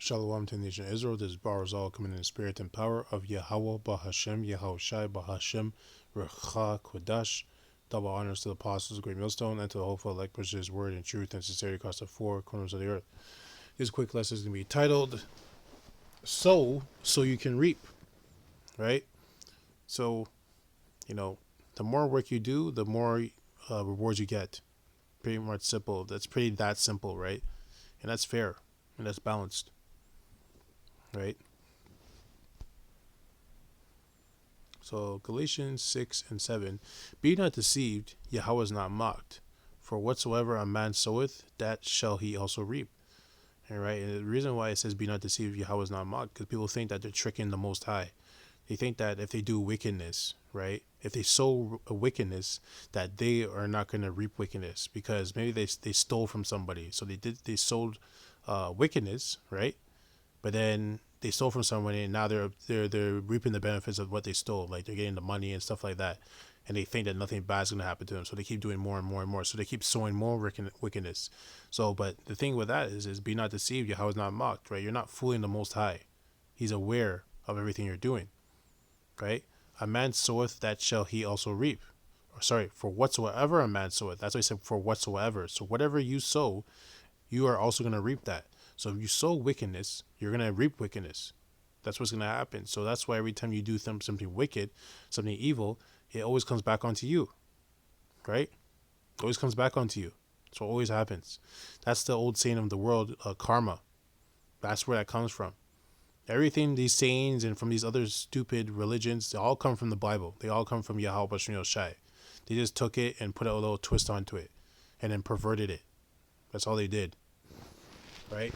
Shalom to the nation of Israel. This is Barzal coming in the spirit and power of Yahweh Bahashem, Yahushai Bahashem, Recha Kodash. Double honors to the apostles of Great Millstone and to the hopeful elect, which is word and truth and sincerity across the four corners of the earth. This quick lesson is going to be titled Sow So You Can Reap. Right? So, the more work you do, the more rewards you get. Pretty much simple. That's pretty that simple, right? And that's fair. And that's balanced. Right? So Galatians 6 and 7. Be not deceived, Yahweh is not mocked. For whatsoever a man soweth, that shall he also reap. And right, and the reason why it says be not deceived, Yahweh is not mocked, because people think that they're tricking the Most High. They think that if they do wickedness, right, if they sow a wickedness, that they are not going to reap wickedness, because maybe they stole from somebody. So they sold wickedness, right? But then they stole from somebody, and now they're reaping the benefits of what they stole. Like they're getting the money and stuff like that, and they think that nothing bad is going to happen to them. So they keep doing more and more and more. So they keep sowing more wickedness. So, but the thing with that is be not deceived. Yahweh is not mocked, right? You're not fooling the Most High. He's aware of everything you're doing, right? A man soweth, that shall he also reap. Or sorry, for whatsoever a man soweth. That's why he said for whatsoever. So whatever you sow, you are also going to reap that. So if you sow wickedness, you're going to reap wickedness. That's what's going to happen. So that's why every time you do something wicked, something evil, it always comes back onto you, right? It always comes back onto you. That's what always happens. That's the old saying of the world, karma. That's where that comes from. Everything, these sayings and from these other stupid religions, they all come from the Bible. They all come from Yahweh Bashim Yoshai. They just took it and put a little twist onto it and then perverted it. That's all they did, right?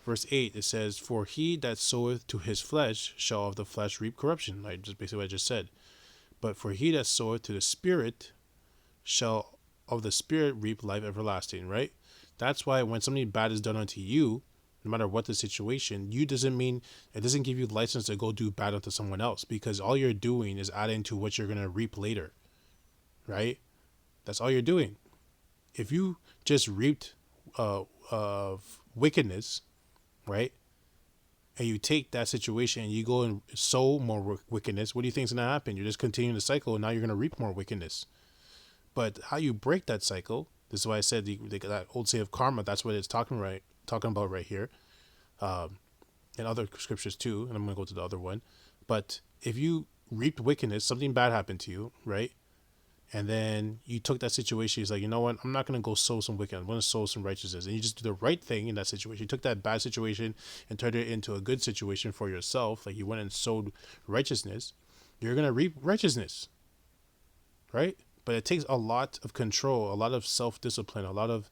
Verse 8, it says, for he that soweth to his flesh shall of the flesh reap corruption. Like just basically what I just said. But for he that soweth to the Spirit shall of the Spirit reap life everlasting, right? That's why when something bad is done unto you, no matter what the situation, it doesn't give you license to go do bad unto someone else, because all you're doing is adding to what you're going to reap later, right? That's all you're doing. If you just reaped wickedness, right? And you take that situation and you go and sow more wickedness, what do you think is going to happen? You're just continuing the cycle, and now you're going to reap more wickedness. But how you break that cycle, this is why I said that old saying of karma, that's what it's talking about right here. And other scriptures too, and I'm going to go to the other one. But if you reaped wickedness, something bad happened to you, right? And then you took that situation, he's like, you know what, I'm not going to go sow some wickedness, I'm going to sow some righteousness. And you just do the right thing in that situation. You took that bad situation and turned it into a good situation for yourself. Like you went and sowed righteousness. You're going to reap righteousness, right? But it takes a lot of control, a lot of self-discipline, a lot of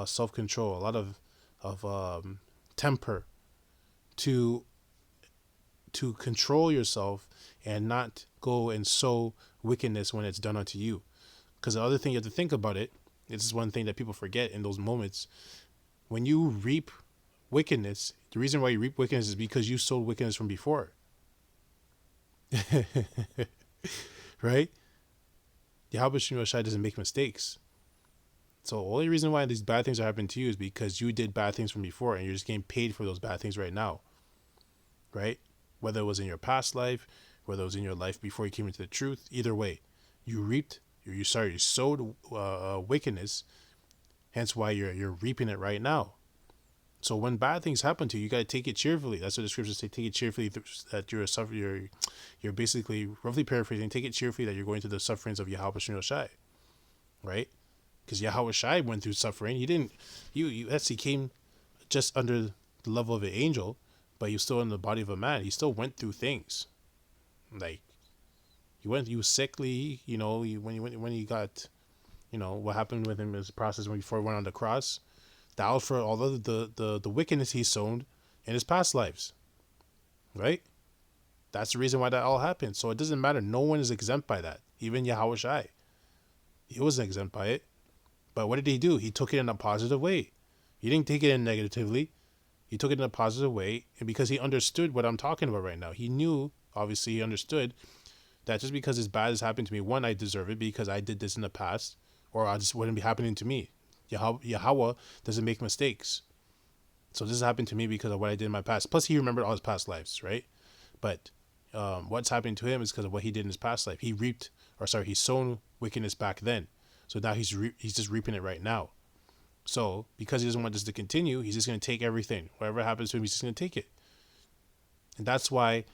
self-control, a lot of temper to control yourself and not go and sow wickedness when it's done unto you. Because the other thing you have to think about it, this is one thing that people forget in those moments. When you reap wickedness, the reason why you reap wickedness is because you sowed wickedness from before. Right? Yahweh Shai doesn't make mistakes. So the only reason why these bad things are happening to you is because you did bad things from before, and you're just getting paid for those bad things right now. Right? Whether it was in your past life, whether it was in your life before you came into the truth, either way, you sowed wickedness, hence why you're reaping it right now. So when bad things happen to you, you got to take it cheerfully. That's what the scriptures say, take it cheerfully, that you're basically, roughly paraphrasing, take it cheerfully that you're going through the sufferings of Yahweh Shai, right? Because Yahweh Shai went through suffering. He came just under the level of an angel, but he was still in the body of a man. He still went through things. Like, he was sickly, when he got, what happened with him is the process before he went on the cross. That was for all of the wickedness he sown in his past lives, right? That's the reason why that all happened. So it doesn't matter. No one is exempt by that. Even Yahweh Shai, he wasn't exempt by it. But what did he do? He took it in a positive way. He didn't take it in negatively. He took it in a positive way, and because he understood what I'm talking about right now. He knew, obviously, he understood that just because as bad as happened to me, one, I deserve it because I did this in the past, or I just wouldn't be happening to me. Yahweh doesn't make mistakes. So this happened to me because of what I did in my past. Plus, he remembered all his past lives, right? But what's happening to him is because of what he did in his past life. He sown wickedness back then. So now he's just reaping it right now. So because he doesn't want this to continue, he's just going to take everything. Whatever happens to him, he's just going to take it. And that's why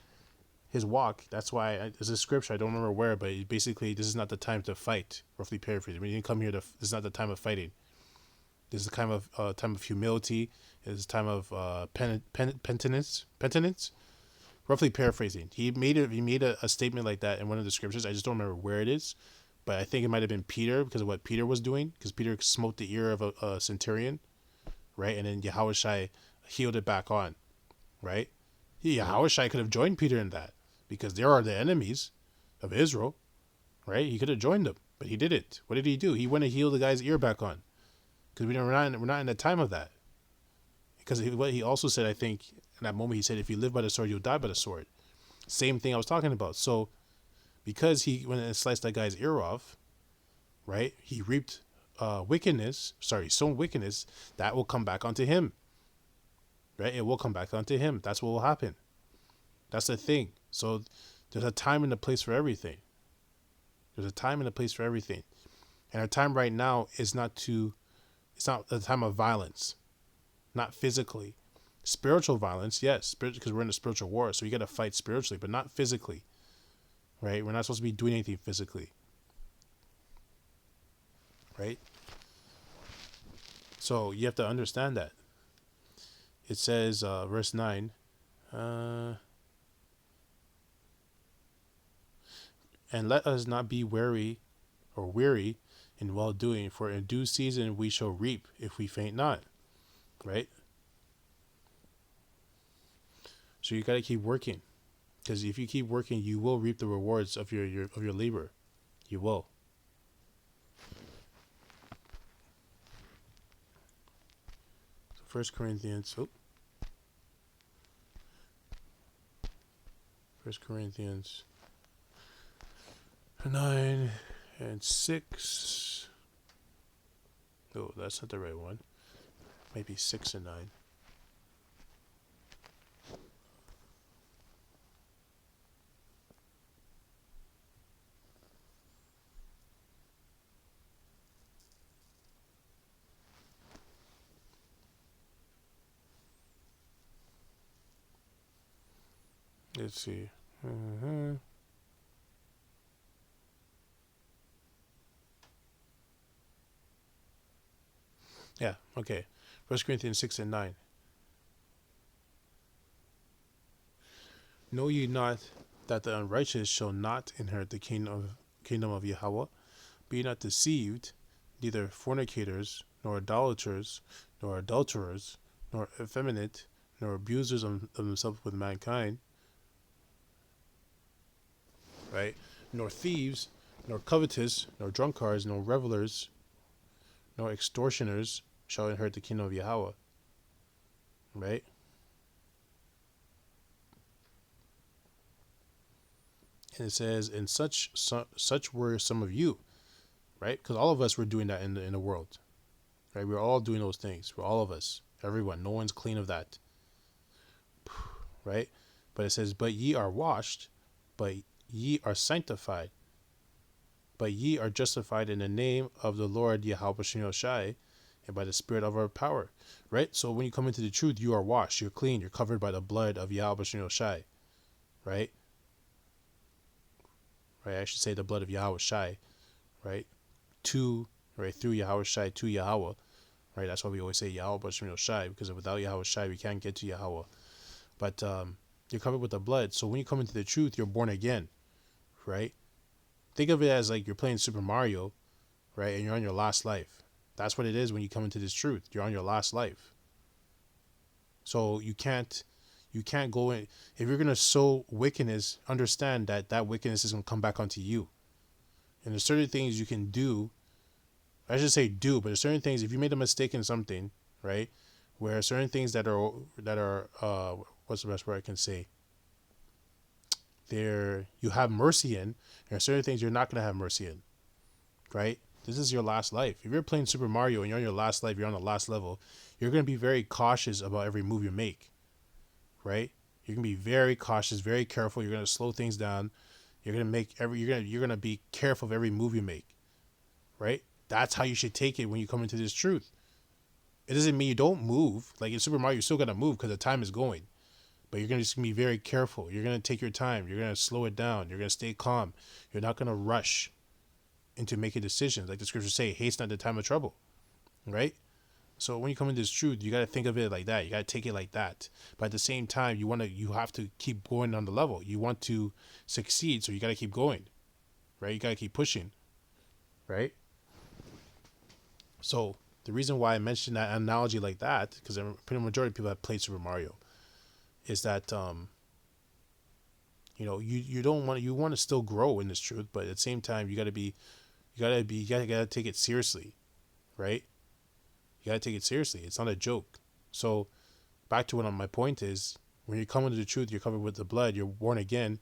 there's a scripture, I don't remember where, but basically, this is not the time to fight, roughly paraphrasing. When you didn't come here, this is not the time of fighting. This is the time of humility. It's a time of penitence, roughly paraphrasing. He made a statement like that in one of the scriptures. I just don't remember where it is, but I think it might have been Peter because of what Peter was doing, because Peter smote the ear of a centurion, right? And then Yahushua healed it back on, right? Yahushua could have joined Peter in that because they are the enemies of Israel, right? He could have joined them, but he didn't. What did he do? He went and healed the guy's ear back on, because we're not in the time of that. Because what he also said, I think, in that moment, he said, if you live by the sword, you'll die by the sword. Same thing I was talking about. So because he went and sliced that guy's ear off, right, he reaped sown wickedness, that will come back onto him. Right? It will come back onto him. That's what will happen. That's the thing. So there's a time and a place for everything. There's a time and a place for everything. And our time right now is it's not a time of violence. Not physically. Spiritual violence, yes, because we're in a spiritual war, so you got to fight spiritually, but not physically, right? We're not supposed to be doing anything physically, right? So you have to understand that. It says, verse 9, and let us not be weary in well-doing, for in due season we shall reap if we faint not. Right? So you got to keep working, because if you keep working, you will reap the rewards of your labor. You will. So 1 Corinthians 9 and 6. Oh, that's not the right one. Maybe 6 and 9. Let's see. Yeah, okay. 1 Corinthians 6 and 9. Know ye not that the unrighteous shall not inherit the kingdom of Yahweh? Be not deceived, neither fornicators, nor idolaters, nor adulterers, nor effeminate, nor abusers of themselves with mankind, right? Nor thieves, nor covetous, nor drunkards, nor revelers, nor extortioners shall inherit the kingdom of Yahweh, right? And it says, and such were some of you, right? Because all of us were doing that in the world, right? We're all doing those things. We're all of us, everyone. No one's clean of that, right? But it says, but ye are washed, but ye are sanctified, but ye are justified in the name of the Lord Yahweh Shai, and by the Spirit of our power, right? So when you come into the truth, you are washed, you're clean, you're covered by the blood of Yahweh Shai, right? Right, I should say the blood of Yahweh Shai, right? Through Yahweh Shai to Yahweh, right? That's why we always say Yahweh Shai, because without Yahweh Shai, we can't get to Yahweh. But you're covered with the blood. So when you come into the truth, you're born again, right? Think of it as like you're playing Super Mario, right? And you're on your last life. That's what it is when you come into this truth. You're on your last life. So you can't go in. If you're going to sow wickedness, understand that wickedness is going to come back onto you. And there's certain things you can do. I should say do, but there's certain things, if you made a mistake in something, right? Where certain things that are what's the best word I can say? You have mercy in, and there are certain things you're not going to have mercy in, right? This is your last life. If you're playing Super Mario and you're on your last life, you're on the last level, you're going to be very cautious about every move you make, right? You're going to be very cautious, very careful. You're going to slow things down. You're going to be careful of every move you make, right? That's how you should take it when you come into this truth. It doesn't mean you don't move. Like in Super Mario, you're still going to move because the time is going. But you're going to just be very careful. You're going to take your time. You're going to slow it down. You're going to stay calm. You're not going to rush into making decisions. Like the scriptures say, haste not the time of trouble, right? So when you come into this truth, you got to think of it like that. You got to take it like that. But at the same time, you have to keep going on the level. You want to succeed, so you got to keep going, right? You got to keep pushing, right? So the reason why I mentioned that analogy like that, because a pretty majority of people have played Super Mario, is that you don't want you want to still grow in this truth, but at the same time you gotta take it seriously, right? You gotta take it seriously. It's not a joke. So back to what my point is, when you come into the truth, you're covered with the blood, you're born again.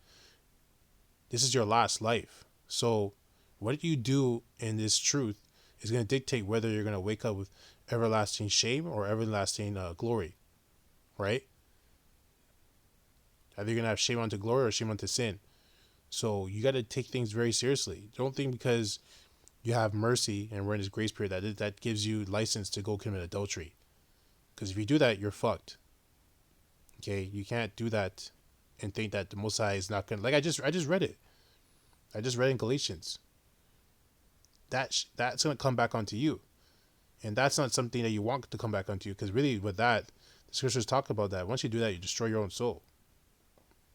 This is your last life. So what you do in this truth is going to dictate whether you're going to wake up with everlasting shame or everlasting glory, right? Either you're going to have shame unto glory or shame unto sin. So you got to take things very seriously. Don't think because you have mercy and we're in this grace period that gives you license to go commit adultery. Because if you do that, you're fucked. Okay, you can't do that and think that the Most High is not gonna. Like I just read it. I just read in Galatians. That's gonna come back onto you, and that's not something that you want to come back onto you. Because really, with that, the scriptures talk about that. Once you do that, you destroy your own soul.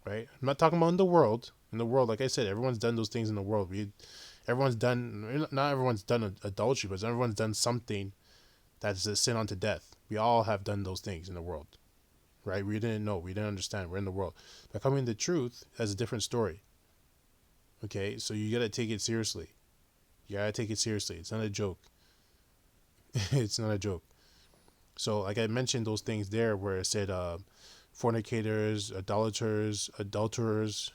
Right? I'm not talking about in the world. In the world, like I said, everyone's done those things in the world. Not everyone's done adultery, but everyone's done something that's a sin unto death. We all have done those things in the world. Right? We didn't know. We didn't understand. We're in the world. But coming to the truth, that's a different story. Okay? So you got to take it seriously. You got to take it seriously. It's not a joke. It's not a joke. So, like I mentioned those things there where it said fornicators, idolaters, adulterers,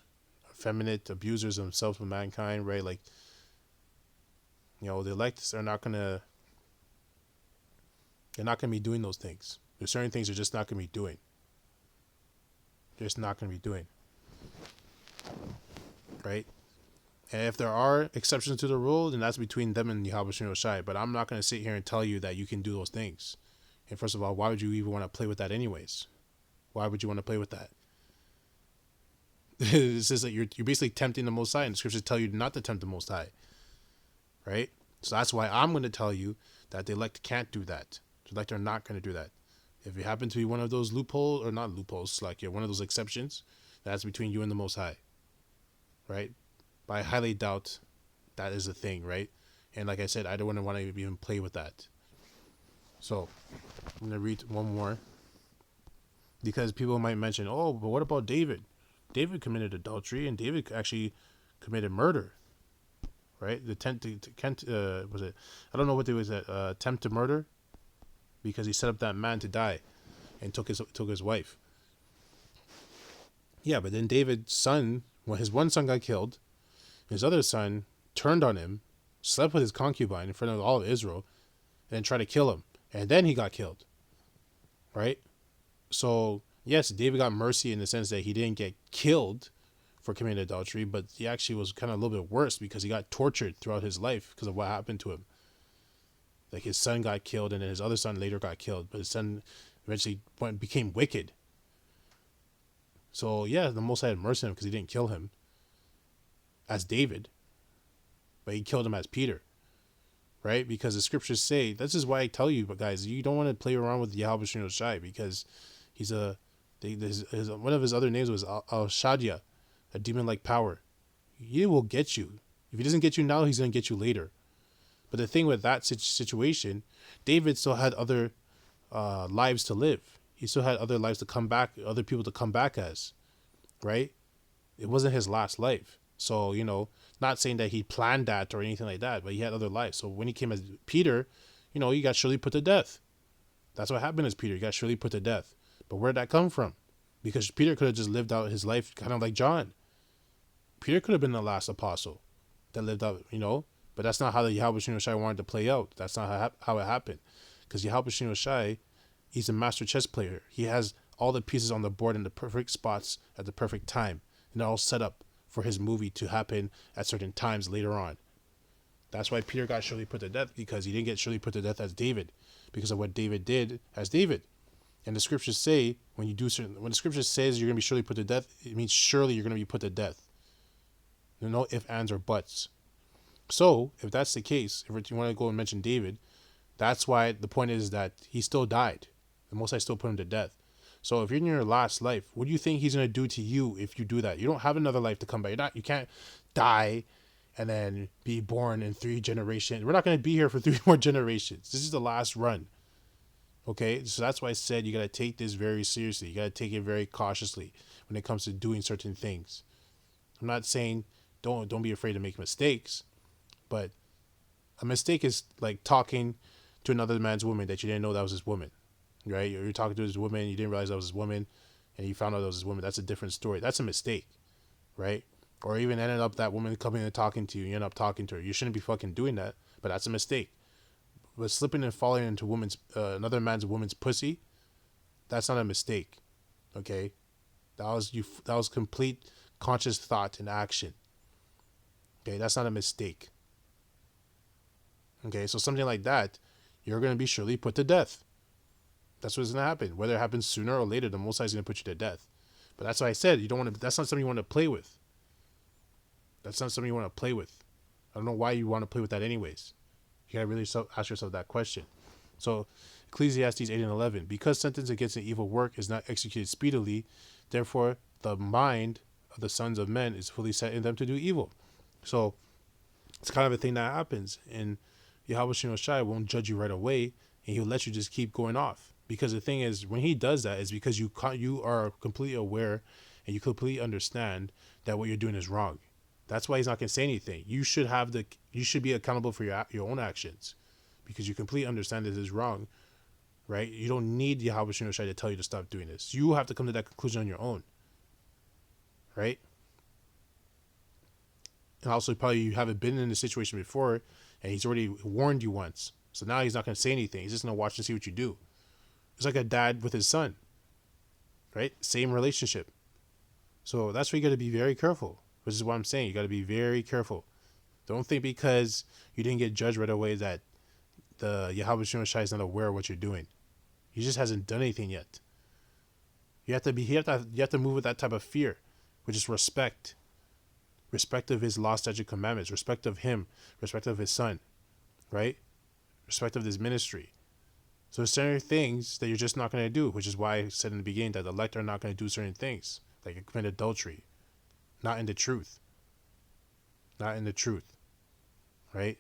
effeminate, abusers of themselves with mankind, right? Like, the elect are not going to... They're not going to be doing those things. There's certain things they're just not going to be doing. They're just not going to be doing. Right? And if there are exceptions to the rule, then that's between them and Yahweh Shai Shai. But I'm not going to sit here and tell you that you can do those things. And first of all, why would you even want to play with that anyways? Why would you want to play with that? It says that you're basically tempting the Most High, and the scriptures tell you not to tempt the Most High. Right? So that's why I'm going to tell you that the elect can't do that. The elect are not going to do that. If you happen to be one of those loopholes, or not loopholes, like you're one of those exceptions, that's between you and the Most High. Right? But I highly doubt that is a thing, right? And like I said, I don't want to even play with that. So I'm going to read one more. Because people might mention, oh, but what about David? David committed adultery, and David actually committed murder. Right? The was it? I don't know what it was. Attempt to murder, because he set up that man to die, and took his wife. Yeah, but then David's son, his one son got killed. His other son turned on him, slept with his concubine in front of all of Israel, and then tried to kill him. And then he got killed. Right? So, yes, David got mercy in the sense that he didn't get killed for committing adultery, but he actually was kind of a little bit worse because he got tortured throughout his life because of what happened to him. Like his son got killed, and then his other son later got killed, but his son eventually became wicked. So, yeah, the Most High had mercy on him because he didn't kill him as David, but he killed him as Peter, right? Because the scriptures say, this is why I tell you, but guys, you don't want to play around with Yahweh Shai, because he's one of his other names was Al-Shadia, a demon-like power. He will get you. If he doesn't get you now, he's going to get you later. But the thing with that situation, David still had other lives to live. He still had other lives to come back, other people to come back as, right? It wasn't his last life. So, not saying that he planned that or anything like that, but he had other lives. So when he came as Peter, he got surely put to death. That's what happened as Peter. He got surely put to death. But where did that come from? Because Peter could have just lived out his life kind of like John. Peter could have been the last apostle that lived out, but that's not how the Yahweh Shai wanted to play out. That's not how it happened. Because Yahweh Shai He's a master chess player. He has all the pieces on the board in the perfect spots at the perfect time, and they're all set up for his movie to happen at certain times later on. That's why Peter got surely put to death, because he didn't get surely put to death as David, because of what David did as David. And the scriptures say when the scripture says you're gonna be surely put to death, it means surely you're gonna be put to death. There's no ifs, ands, or buts. So if that's the case, if you want to go and mention David, that's why the point is that he still died. The Most High still put him to death. So if you're in your last life, what do you think he's gonna do to you if you do that? You don't have another life to come back. You can't die and then be born in 3 generations. We're not gonna be here for 3 more generations. This is the last run. Okay, so that's why I said you gotta take this very seriously. You gotta take it very cautiously when it comes to doing certain things. I'm not saying don't be afraid to make mistakes, but a mistake is like talking to another man's woman that you didn't know that was his woman, right? You're talking to his woman, you didn't realize that was his woman, and you found out that was his woman. That's a different story. That's a mistake, right? Or even ended up that woman coming and talking to you, you end up talking to her. You shouldn't be fucking doing that, but that's a mistake. But slipping and falling into another man's woman's pussy, that's not a mistake, okay? That was complete conscious thought and action. Okay, that's not a mistake. Okay, so something like that, you're going to be surely put to death. That's what's going to happen. Whether it happens sooner or later, the Most High is going to put you to death. But that's why I said that's not something you want to play with. That's not something you want to play with. I don't know why you want to play with that anyways. You got to really ask yourself that question. So Ecclesiastes 8 and 11, because sentence against an evil work is not executed speedily, therefore the mind of the sons of men is fully set in them to do evil. So it's kind of a thing that happens, and Yahweh Shai won't judge you right away, and he'll let you just keep going off. Because the thing is, when he does that, is because you are completely aware and you completely understand that what you're doing is wrong. That's why he's not going to say anything. You should be accountable for your own actions, because you completely understand that this is wrong, right? You don't need Yahweh Shai to tell you to stop doing this. You have to come to that conclusion on your own, right? And also, probably you haven't been in this situation before, and he's already warned you once. So now he's not going to say anything. He's just going to watch and see what you do. It's like a dad with his son, right? Same relationship. So that's where you got to be very careful, which is what I'm saying. You got to be very careful. Don't think because you didn't get judged right away that the Yahweh Shai is not aware of what you're doing. He just hasn't done anything yet. You have to move with that type of fear, which is respect. Respect of his law, statute, commandments, respect of him, respect of his son, right? Respect of his ministry. So there's certain things that you're just not going to do, which is why I said in the beginning that the elect are not going to do certain things, like commit adultery, not in the truth, right?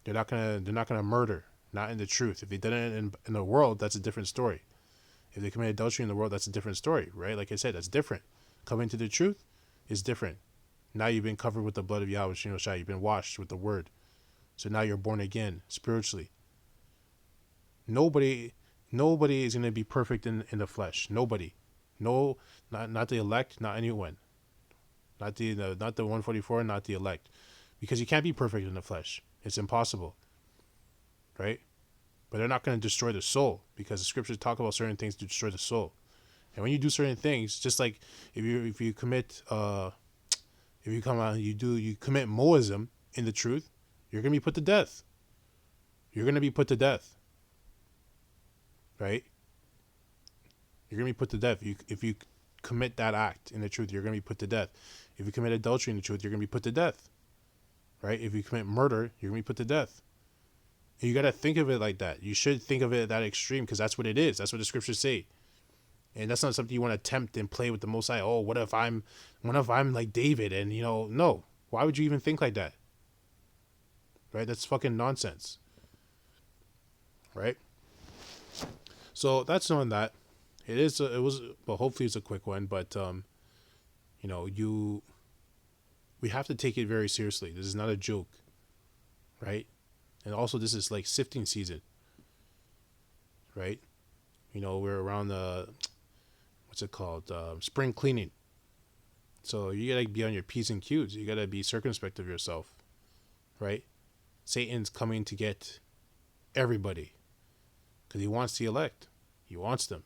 They're not gonna murder, not in the truth. If they did it in the world, that's a different story. If they commit adultery in the world, that's a different story, right? Like I said, that's different. Coming to the truth is different. Now you've been covered with the blood of Yahweh Shai. You've been washed with the word. So now you're born again spiritually. Nobody is going to be perfect in the flesh. Nobody. No, not the elect, not anyone. Not the 144, not the elect. Because you can't be perfect in the flesh. It's impossible. Right? But they're not going to destroy the soul, because the scriptures talk about certain things to destroy the soul. And when you do certain things, just like if you commit if you come out and you commit Moism in the truth, you're going to be put to death. You're going to be put to death. Right? You're going to be put to death. If you commit that act in the truth, you're going to be put to death. If you commit adultery in the truth, you're going to be put to death. Right? If you commit murder, you're going to be put to death. And you got to think of it like that. You should think of it at that extreme, because that's what it is. That's what the scriptures say. And that's not something you want to tempt and play with the Most High. Oh, what if I'm like David? And, no. Why would you even think like that? Right? That's fucking nonsense. Right? So that's knowing that. But hopefully it's a quick one. But, we have to take it very seriously. This is not a joke. Right? And also, this is like sifting season. Right? We're around what's it called? Spring cleaning. So you gotta be on your P's and Q's. You gotta be circumspect of yourself, right? Satan's coming to get everybody, because he wants the elect. He wants them.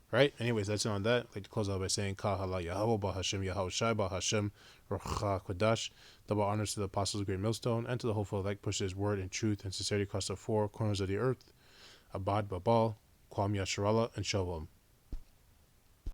Right? Anyways, that's it on that. I'd like to close out by saying Kahala Yahweh Ba Hashem Yahweh Shai Ba Hashem Rucha Kodash. Double honors to the apostles of Great Millstone and to the hopeful elect push his word in truth and sincerity across the four corners of the earth. Abad Babal, Kwam Yasharallah, and Shalom.